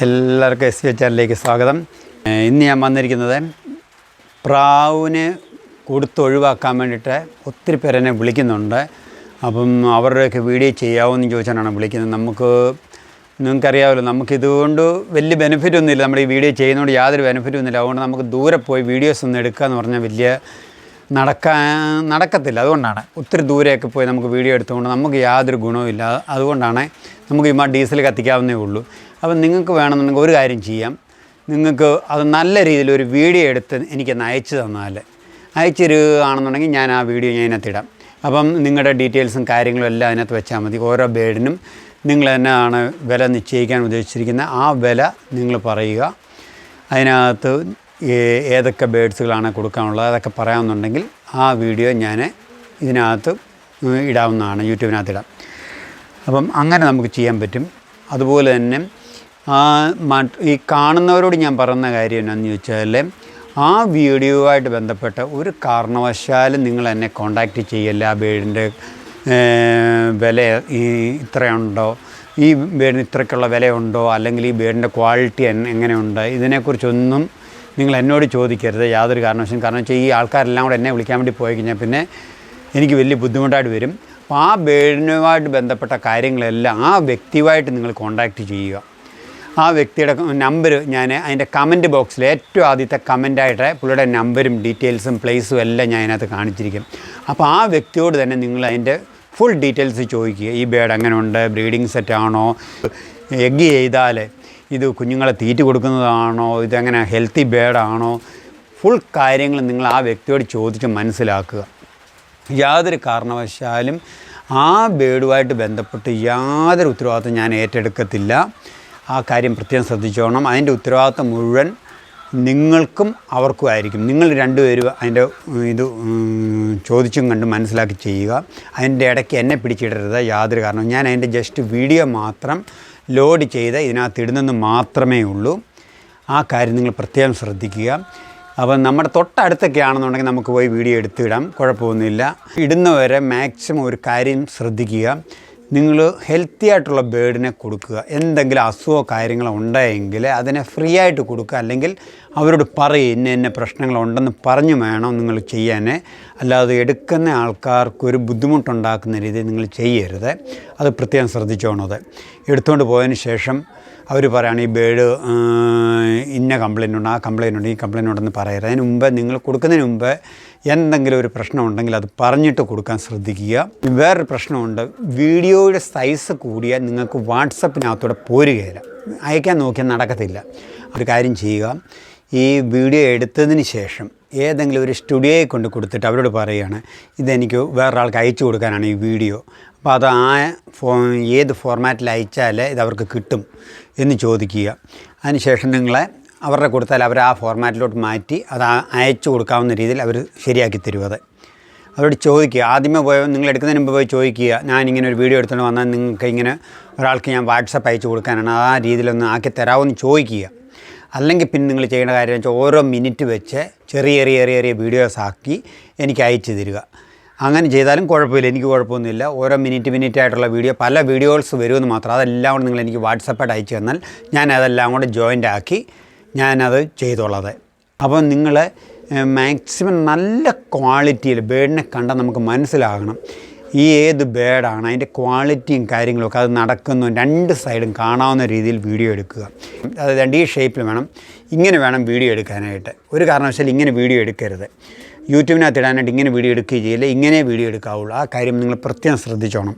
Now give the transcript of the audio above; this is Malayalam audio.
എല്ലാവർക്കും SVH ചാനലിലേക്ക് സ്വാഗതം. ഇന്ന് ഞാൻ വന്നിരിക്കുന്നത് പ്രാവിനെ കൊടുത്തൊഴിവാക്കാൻ വേണ്ടിയിട്ട് ഒത്തിരി പേരെന്നെ വിളിക്കുന്നുണ്ട്. അപ്പം അവരുടെയൊക്കെ വീഡിയോ ചെയ്യാവുമെന്ന് ചോദിച്ചാണ് വിളിക്കുന്നത്. നിങ്ങൾക്കറിയാമല്ലോ, നമുക്കിതുകൊണ്ട് വലിയ ബെനിഫിറ്റ് ഒന്നുമില്ല. നമ്മൾ ഈ വീഡിയോ ചെയ്യുന്നതുകൊണ്ട് യാതൊരു ബെനിഫിറ്റും ഒന്നുമില്ല. അതുകൊണ്ട് നമുക്ക് ദൂരെ പോയി വീഡിയോസ് ഒന്നും എടുക്കുക എന്ന് പറഞ്ഞാൽ വലിയ നടക്കത്തില്ല. അതുകൊണ്ടാണ് ഒത്തിരി ദൂരെയൊക്കെ പോയി നമുക്ക് വീഡിയോ എടുത്തുകൊണ്ട് നമുക്ക് യാതൊരു ഗുണവുമില്ല. അതുകൊണ്ടാണ് നമുക്ക് ഈ ഡീസൽ കത്തിക്കാവുന്നേ ഉള്ളൂ. അപ്പം നിങ്ങൾക്ക് വേണമെന്നുണ്ടെങ്കിൽ ഒരു കാര്യം ചെയ്യാം. നിങ്ങൾക്ക് അത് നല്ല രീതിയിൽ ഒരു വീഡിയോ എടുത്ത് എനിക്കൊന്ന് അയച്ചു തരികയാണെന്നുണ്ടെങ്കിൽ ഞാൻ ആ വീഡിയോ അതിനകത്തിടാം. അപ്പം നിങ്ങളുടെ ഡീറ്റെയിൽസും കാര്യങ്ങളും എല്ലാം അതിനകത്ത് വെച്ചാൽ മതി. ഓരോ ബേഡിനും നിങ്ങൾ തന്നെയാണ് വില നിശ്ചയിക്കാൻ ഉദ്ദേശിച്ചിരിക്കുന്ന ആ വില നിങ്ങൾ പറയുക. അതിനകത്ത് ഏതൊക്കെ ബേഡ്സുകളാണ് കൊടുക്കാനുള്ളത് അതൊക്കെ പറയാമെന്നുണ്ടെങ്കിൽ ആ വീഡിയോ ഞാൻ ഇതിനകത്ത് ഇടാവുന്നതാണ്, യൂട്യൂബിനകത്ത് ഇടാം. അപ്പം അങ്ങനെ നമുക്ക് ചെയ്യാൻ പറ്റും. അതുപോലെ തന്നെ ഈ കാണുന്നവരോട് ഞാൻ പറയുന്ന കാര്യം എന്നാന്ന് ചോദിച്ചാൽ, ആ വീഡിയോയുമായിട്ട് ബന്ധപ്പെട്ട ഒരു കാരണവശാലും നിങ്ങൾ എന്നെ കോണ്ടാക്റ്റ് ചെയ്യല്ല. ആ ബേഡിൻ്റെ വില ഇത്രയുണ്ടോ, ഈ ബേഡിന് ഇത്രയ്ക്കുള്ള വിലയുണ്ടോ, അല്ലെങ്കിൽ ഈ ബേഡിൻ്റെ ക്വാളിറ്റി എങ്ങനെയുണ്ട്, ഇതിനെക്കുറിച്ചൊന്നും നിങ്ങൾ എന്നോട് ചോദിക്കരുത് യാതൊരു കാരണവശാലും. കാരണം വെച്ചാൽ ഈ ആൾക്കാരെല്ലാം കൂടെ എന്നെ വിളിക്കാൻ വേണ്ടി പോയി കഴിഞ്ഞാൽ പിന്നെ എനിക്ക് വലിയ ബുദ്ധിമുട്ടായിട്ട് വരും. അപ്പോൾ ആ ബേഡിനുമായിട്ട് ബന്ധപ്പെട്ട കാര്യങ്ങളെല്ലാം ആ വ്യക്തിയുമായിട്ട് നിങ്ങൾ കോണ്ടാക്റ്റ് ചെയ്യുക. ആ വ്യക്തിയുടെ നമ്പർ ഞാൻ അതിൻ്റെ കമൻറ്റ് ബോക്സിൽ ഏറ്റവും ആദ്യത്തെ കമൻറ്റായിട്ട് പുള്ളിയുടെ നമ്പരും ഡീറ്റെയിൽസും പ്ലേസും എല്ലാം ഞാൻ അതിനകത്ത് കാണിച്ചിരിക്കും. അപ്പോൾ ആ വ്യക്തിയോട് തന്നെ നിങ്ങൾ അതിൻ്റെ ഫുൾ ഡീറ്റെയിൽസ് ചോദിക്കുക. ഈ ബേഡ് എങ്ങനെ ഉണ്ട്, ബ്രീഡിങ് സെറ്റാണോ, എഗ്ഗ് ചെയ്താൽ ഇത് കുഞ്ഞുങ്ങളെ തീറ്റ കൊടുക്കുന്നതാണോ, ഇതെങ്ങനെ ഹെൽത്തി ബേഡാണോ, ഫുൾ കാര്യങ്ങൾ നിങ്ങൾ ആ വ്യക്തിയോട് ചോദിച്ച് മനസ്സിലാക്കുക. യാതൊരു കാരണവശാലും ആ ബേഡുമായിട്ട് ബന്ധപ്പെട്ട് യാതൊരു ഉത്തരവാദിത്വം ഞാൻ ഏറ്റെടുക്കത്തില്ല. ആ കാര്യം പ്രത്യേകം ശ്രദ്ധിച്ചോണം. അതിൻ്റെ ഉത്തരവാദിത്വം മുഴുവൻ നിങ്ങൾക്കും അവർക്കും ആയിരിക്കും. നിങ്ങൾ രണ്ടുപേരും അതിൻ്റെ ഇത് ചോദിച്ചും കണ്ട് മനസ്സിലാക്കി ചെയ്യുക. അതിൻ്റെ ഇടയ്ക്ക് എന്നെ പിടിച്ചിടരുത് യാതൊരു കാരണം. ഞാൻ അതിൻ്റെ ജസ്റ്റ് വീഡിയോ മാത്രം ലോഡ് ചെയ്ത് ഇതിനകത്ത് ഇടുന്നെന്ന് മാത്രമേ ഉള്ളൂ. ആ കാര്യം നിങ്ങൾ പ്രത്യേകം ശ്രദ്ധിക്കുക. അപ്പം നമ്മുടെ തൊട്ടടുത്തൊക്കെ ആണെന്നുണ്ടെങ്കിൽ നമുക്ക് പോയി വീഡിയോ എടുത്തിടാം, കുഴപ്പമൊന്നുമില്ല. ഇടുന്നവരെ മാക്സിമം ഒരു കാര്യം ശ്രദ്ധിക്കുക. നിങ്ങൾ ഹെൽത്തി ആയിട്ടുള്ള ബേഡിനെ കൊടുക്കുക. എന്തെങ്കിലും അസുഖമോ കാര്യങ്ങളോ ഉണ്ടെങ്കിൽ അതിനെ ഫ്രീ ആയിട്ട് കൊടുക്കുക. അല്ലെങ്കിൽ അവരോട് പറയും ഇന്ന പ്രശ്നങ്ങളുണ്ടെന്ന് പറഞ്ഞു വേണം നിങ്ങൾ ചെയ്യാൻ. അല്ലാതെ എടുക്കുന്ന ആൾക്കാർക്കൊരു ബുദ്ധിമുട്ടുണ്ടാക്കുന്ന രീതിയിൽ നിങ്ങൾ ചെയ്യരുത്. അത് പ്രത്യേകം ശ്രദ്ധിച്ചോണത്. എടുത്തുകൊണ്ട് പോയതിന് ശേഷം അവർ പറയുകയാണ് ഈ ബേഡ് ഇന്ന കംപ്ലയിൻ്റ് ഉണ്ട്, ആ കംപ്ലയിൻ്റ് ഉണ്ട്, ഈ കംപ്ലയിൻ്റ് ഉണ്ടെന്ന് പറയരുത്. അതിന് മുമ്പ് നിങ്ങൾ കൊടുക്കുന്നതിന് മുമ്പ് എന്തെങ്കിലും ഒരു പ്രശ്നമുണ്ടെങ്കിൽ അത് പറഞ്ഞിട്ട് കൊടുക്കാൻ ശ്രദ്ധിക്കുക. വേറൊരു പ്രശ്നമുണ്ട്, വീഡിയോയുടെ സൈസ് കൂടിയാൽ നിങ്ങൾക്ക് വാട്സപ്പിനകത്തൂടെ പോരുകയില്ല, അയക്കാൻ നോക്കിയാൽ നടക്കത്തില്ല. ഒരു കാര്യം ചെയ്യുക, ഈ വീഡിയോ എടുത്തതിന് ശേഷം ഏതെങ്കിലും ഒരു സ്റ്റുഡിയോയെ കൊണ്ട് കൊടുത്തിട്ട് അവരോട് പറയുകയാണ് ഇതെനിക്ക് വേറൊരാൾക്ക് അയച്ചു കൊടുക്കാനാണ് ഈ വീഡിയോ, അപ്പോൾ അത് ഏത് ഫോർമാറ്റിൽ അയച്ചാൽ ഇതവർക്ക് കിട്ടും എന്ന് ചോദിക്കുക. അതിനുശേഷം നിങ്ങളെ അവരുടെ കൊടുത്താൽ അവർ ആ ഫോർമാറ്റിലോട്ട് മാറ്റി അത് അയച്ചു കൊടുക്കാവുന്ന രീതിയിൽ അവർ ശരിയാക്കി തരും. അവരോട് ചോദിക്കുക. ആദ്യമേ നിങ്ങൾ എടുക്കുന്നതിന് മുമ്പ് പോയി ചോദിക്കുക, ഞാനിങ്ങനെ ഒരു വീഡിയോ എടുത്തുകൊണ്ട് വന്നാൽ നിങ്ങൾക്ക് ഇങ്ങനെ ഒരാൾക്ക് ഞാൻ വാട്സപ്പ് അയച്ചു കൊടുക്കാനാണ്, ആ രീതിയിലൊന്ന് ആക്കി തരാമെന്ന് ചോദിക്കുക. അല്ലെങ്കിൽ പിന്നെ നിങ്ങൾ ചെയ്യേണ്ട കാര്യം വെച്ചാൽ ഓരോ മിനിറ്റ് വെച്ച് ചെറിയ വീഡിയോസ് ആക്കി എനിക്ക് അയച്ചു തരിക. അങ്ങനെ ചെയ്താലും കുഴപ്പമില്ല, എനിക്ക് കുഴപ്പമൊന്നുമില്ല. ഓരോ മിനിറ്റായിട്ടുള്ള വീഡിയോ, പല വീഡിയോസ് വരുമെന്ന് മാത്രം. അതെല്ലാം കൂടെ നിങ്ങൾ എനിക്ക് വാട്സപ്പായിട്ട് അയച്ചു തന്നാൽ ഞാൻ അതെല്ലാം കൂടെ ജോയിൻ്റ് ആക്കി ഞാനത് ചെയ്തോളാം. അപ്പോൾ നിങ്ങൾ മാക്സിമം നല്ല ക്വാളിറ്റിയിൽ ബേഡിനെ കണ്ടാൽ നമുക്ക് മനസ്സിലാകണം ഈ ഏത് ബേഡാണ്, അതിൻ്റെ ക്വാളിറ്റിയും കാര്യങ്ങളൊക്കെ അത് നടക്കുന്നു രണ്ട് സൈഡും കാണാവുന്ന രീതിയിൽ വീഡിയോ എടുക്കുക. അത് ഈ ഷേപ്പിൽ വേണം, ഇങ്ങനെ വേണം വീഡിയോ എടുക്കാനായിട്ട്. ഒരു കാരണവശാലും ഇങ്ങനെ വീഡിയോ എടുക്കരുത്. യൂട്യൂബിനകത്ത് ഇടാനായിട്ട് ഇങ്ങനെ വീഡിയോ എടുക്കുകയും ചെയ്യില്ല, ഇങ്ങനെ വീഡിയോ എടുക്കാവുള്ളൂ. ആ കാര്യം നിങ്ങൾ പ്രത്യേകം ശ്രദ്ധിച്ചോണം.